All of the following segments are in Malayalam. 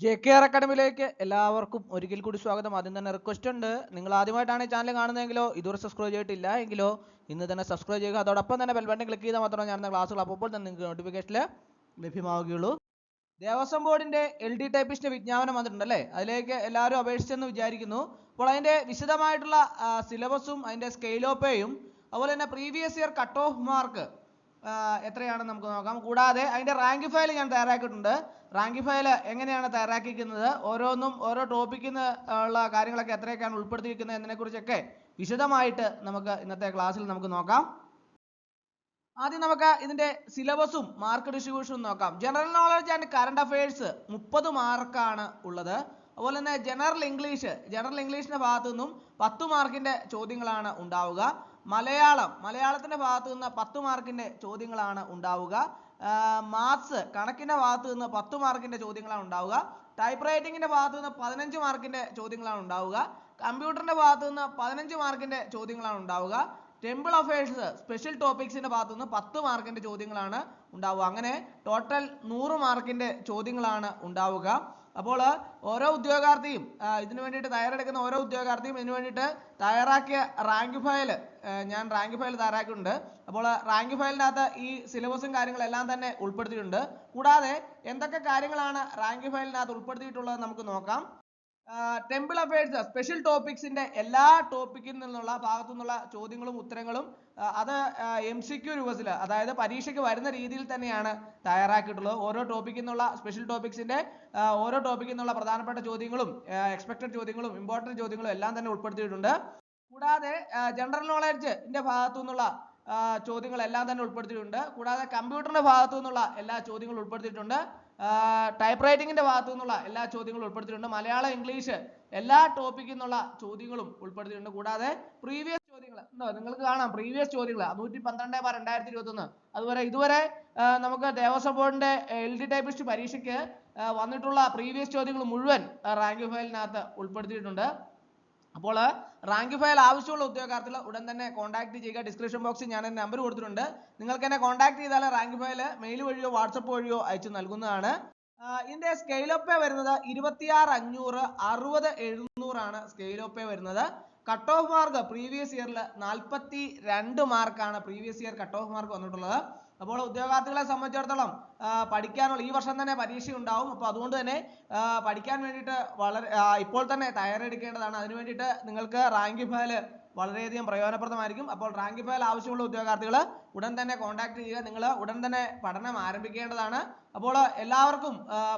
JKR അക്കാഡമിയിലേക്ക് എല്ലാവർക്കും ഒരിക്കൽ കൂടി സ്വാഗതം. ആദ്യം തന്നെ റിക്വസ്റ്റ് ഉണ്ട്, നിങ്ങൾ ആദ്യമായിട്ടാണ് ഈ ചാനൽ കാണുന്നതെങ്കിലോ ഇതുവരെ സബ്സ്ക്രൈബ് ചെയ്തിട്ടില്ല എങ്കിലോ ഇന്ന് തന്നെ സബ്സ്ക്രൈബ് ചെയ്യുക. അതോടൊപ്പം തന്നെ ബെൽ ബട്ടൺ ക്ലിക്ക് ചെയ്താൽ മാത്രമേ ഞാൻ ക്ലാസ്സുകൾ അപ്പോൾ തന്നെ നിങ്ങൾക്ക് നോട്ടിഫിക്കേഷനിൽ ലഭ്യമാവുകയുള്ളൂ. ദേവസ്വം ബോർഡിന്റെ LD ടൈപ്പിസ്റ്റിന്റെ വിജ്ഞാപനം വന്നിട്ടുണ്ടല്ലേ, അതിലേക്ക് എല്ലാവരും അപേക്ഷിച്ചെന്ന് വിചാരിക്കുന്നു. അപ്പോൾ അതിന്റെ വിശദമായിട്ടുള്ള സിലബസും അതിന്റെ സ്കെയിൽ ഓഫ് പേയും അതുപോലെ തന്നെ previous year cut off mark എത്രയാണെന്ന് നമുക്ക് നോക്കാം. കൂടാതെ അതിന്റെ റാങ്ക് ഫയൽ ഞാൻ തയ്യാറാക്കിയിട്ടുണ്ട്. റാങ്ക് ഫയൽ എങ്ങനെയാണ് തയ്യാറാക്കിയിരിക്കുന്നത്, ഓരോന്നും ഓരോ ടോപ്പിക്കിൽ നിന്ന് ഉള്ള കാര്യങ്ങളൊക്കെ എത്രയൊക്കെയാണ് ഉൾപ്പെടുത്തിയിരിക്കുന്നത് എന്നതിനെക്കുറിച്ചൊക്കെ വിശദമായിട്ട് നമുക്ക് ഇന്നത്തെ ക്ലാസ്സിൽ നമുക്ക് നോക്കാം. ആദ്യം നമുക്ക് ഇതിന്റെ സിലബസും മാർക്ക് ഡിസ്ട്രിബ്യൂഷനും നോക്കാം. General knowledge and current affairs 30 മാർക്കാണ് ഉള്ളത്. അതുപോലെ തന്നെ ജനറൽ ഇംഗ്ലീഷിന്റെ ഭാഗത്തു നിന്നും 10 മാർക്കിന്റെ ചോദ്യങ്ങളാണ് ഉണ്ടാവുക. മലയാളത്തിന്റെ ഭാഗത്തു നിന്ന് 10 മാർക്കിന്റെ ചോദ്യങ്ങളാണ് ഉണ്ടാവുക. മാത്സ് കണക്കിന്റെ ഭാഗത്തു നിന്ന് 10 മാർക്കിന്റെ ചോദ്യങ്ങളാണ് ഉണ്ടാവുക. ടൈപ്പ് റൈറ്റിംഗിന്റെ ഭാഗത്തു നിന്ന് 15 മാർക്കിന്റെ ചോദ്യങ്ങളാണ് ഉണ്ടാവുക. കമ്പ്യൂട്ടറിന്റെ ഭാഗത്തു നിന്ന് 15 മാർക്കിന്റെ ചോദ്യങ്ങളാണ് ഉണ്ടാവുക. ടെമ്പിൾ അഫയേഴ്സ് സ്പെഷ്യൽ ടോപ്പിക്സിന്റെ ഭാഗത്തു നിന്ന് 10 മാർക്കിന്റെ ചോദ്യങ്ങളാണ് ഉണ്ടാവുക. അങ്ങനെ ടോട്ടൽ 100 മാർക്കിന്റെ ചോദ്യങ്ങളാണ് ഉണ്ടാവുക. അപ്പോൾ ഓരോ ഉദ്യോഗാർത്ഥിയും ഇതിനു വേണ്ടിയിട്ട് തയ്യാറെടുക്കുന്ന ഓരോ ഉദ്യോഗാർത്ഥിയും ഇതിനു വേണ്ടിയിട്ട് തയ്യാറാക്കിയ റാങ്ക് ഫയൽ ഞാൻ റാങ്ക് ഫയൽ തയ്യാറാക്കിയിട്ടുണ്ട്. അപ്പോൾ റാങ്ക് ഫയലിനകത്ത് ഈ സിലബസും കാര്യങ്ങളെല്ലാം തന്നെ ഉൾപ്പെടുത്തിയിട്ടുണ്ട്. കൂടാതെ എന്തൊക്കെ കാര്യങ്ങളാണ് റാങ്ക് ഫയലിനകത്ത് ഉൾപ്പെടുത്തിയിട്ടുള്ളത് നമുക്ക് നോക്കാം. ടെമ്പിൾ അഫയേഴ്സ് സ്പെഷ്യൽ ടോപ്പിക്സിന്റെ എല്ലാ ടോപ്പിക്കിൽ നിന്നുള്ള ഭാഗത്തു നിന്നുള്ള ചോദ്യങ്ങളും ഉത്തരങ്ങളും അത് MCQ രൂപത്തിൽ, അതായത് പരീക്ഷയ്ക്ക് വരുന്ന രീതിയിൽ തന്നെയാണ് തയ്യാറാക്കിയിട്ടുള്ളത്. ഓരോ ടോപ്പിക്കിൽ നിന്നുള്ള സ്പെഷ്യൽ ടോപ്പിക്സിന്റെ ഓരോ ടോപ്പിക്കിൽ നിന്നുള്ള പ്രധാനപ്പെട്ട ചോദ്യങ്ങളും എക്സ്പെക്ടഡ് ചോദ്യങ്ങളും ഇമ്പോർട്ടന്റ് ചോദ്യങ്ങളും എല്ലാം തന്നെ ഉൾപ്പെടുത്തിയിട്ടുണ്ട്. കൂടാതെ ജനറൽ നോളജിന്റെ ഭാഗത്തു നിന്നുള്ള ചോദ്യങ്ങളെല്ലാം തന്നെ ഉൾപ്പെടുത്തിയിട്ടുണ്ട്. കൂടാതെ കമ്പ്യൂട്ടറിന്റെ ഭാഗത്തു നിന്നുള്ള എല്ലാ ചോദ്യങ്ങളും ഉൾപ്പെടുത്തിയിട്ടുണ്ട്. ടൈപ്പ് റൈറ്റിംഗിന്റെ ഭാഗത്തു നിന്നുള്ള എല്ലാ ചോദ്യങ്ങളും ഉൾപ്പെടുത്തിയിട്ടുണ്ട്. മലയാളം ഇംഗ്ലീഷ് എല്ലാ ടോപ്പിക്കിൽ നിന്നുള്ള ചോദ്യങ്ങളും ഉൾപ്പെടുത്തിയിട്ടുണ്ട്. കൂടാതെ പ്രീവിയസ് ചോദ്യങ്ങൾ നിങ്ങൾക്ക് കാണാം, പ്രീവിയസ് ചോദ്യങ്ങൾ 112/2021 അതുവരെ ഇതുവരെ നമുക്ക് ദേവസ്വം ബോർഡിന്റെ LD ടൈപ്പിസ്റ്റ് പരീക്ഷയ്ക്ക് വന്നിട്ടുള്ള പ്രീവിയസ് ചോദ്യങ്ങൾ മുഴുവൻ റാങ്ക് ഫയലിനകത്ത് ഉൾപ്പെടുത്തിയിട്ടുണ്ട്. അപ്പോൾ റാങ്ക് ഫയൽ ആവശ്യമുള്ള ഉദ്യോഗാർത്ഥികൾ ഉടൻ തന്നെ കോൺടാക്ട് ചെയ്യുക. ഡിസ്ക്രിപ്ഷൻ ബോക്സിൽ ഞാൻ എൻ്റെ നമ്പർ കൊടുത്തിട്ടുണ്ട്. നിങ്ങൾക്ക് എന്നെ കോൺടാക്ട് ചെയ്താൽ റാങ്ക് ഫയൽ മെയിൽ വഴിയോ വാട്സപ്പ് വഴിയോ അയച്ചു നൽകുന്നതാണ്. ഇതിന്റെ സ്കെയിൽ ഓഫ് പേ വരുന്നത് 26,500, 60,700 ആണ് സ്കെയിൽ ഓഫ് പേ വരുന്നത്. കട്ട് ഓഫ് മാർക്ക് പ്രീവിയസ് ഇയറിൽ 42 മാർക്കാണ് previous year cut off mark വന്നിട്ടുള്ളത്. അപ്പോൾ ഉദ്യോഗാർത്ഥികളെ സംബന്ധിച്ചിടത്തോളം പഠിക്കാനുള്ള ഈ വർഷം തന്നെ പരീക്ഷ ഉണ്ടാവും. അപ്പോൾ അതുകൊണ്ട് തന്നെ പഠിക്കാൻ വേണ്ടിയിട്ട് വളരെ ഇപ്പോൾ തന്നെ തയ്യാറെടുക്കേണ്ടതാണ്. അതിനു വേണ്ടിയിട്ട് നിങ്ങൾക്ക് റാങ്ക് ഫയൽ വളരെയധികം പ്രയോജനപ്രദമായിരിക്കും. അപ്പോൾ റാങ്ക് ഫയൽ ആവശ്യമുള്ള ഉദ്യോഗാർത്ഥികൾ ഉടൻ തന്നെ കോൺടാക്ട് ചെയ്യുക. നിങ്ങൾ ഉടൻ തന്നെ പഠനം ആരംഭിക്കേണ്ടതാണ്. അപ്പോൾ എല്ലാവർക്കും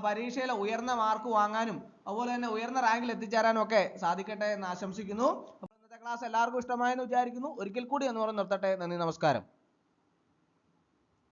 പരീക്ഷയിൽ ഉയർന്ന മാർക്ക് വാങ്ങാനും അതുപോലെ തന്നെ ഉയർന്ന റാങ്കിൽ എത്തിച്ചേരാനും ഒക്കെ സാധിക്കട്ടെ എന്ന് ആശംസിക്കുന്നു. അപ്പോൾ ഇന്നത്തെ ക്ലാസ് എല്ലാവർക്കും ഇഷ്ടമായെന്ന് വിചാരിക്കുന്നു. ഒരിക്കൽ കൂടി എന്ന് പറഞ്ഞ് നിർത്തട്ടെ. നന്ദി, നമസ്കാരം.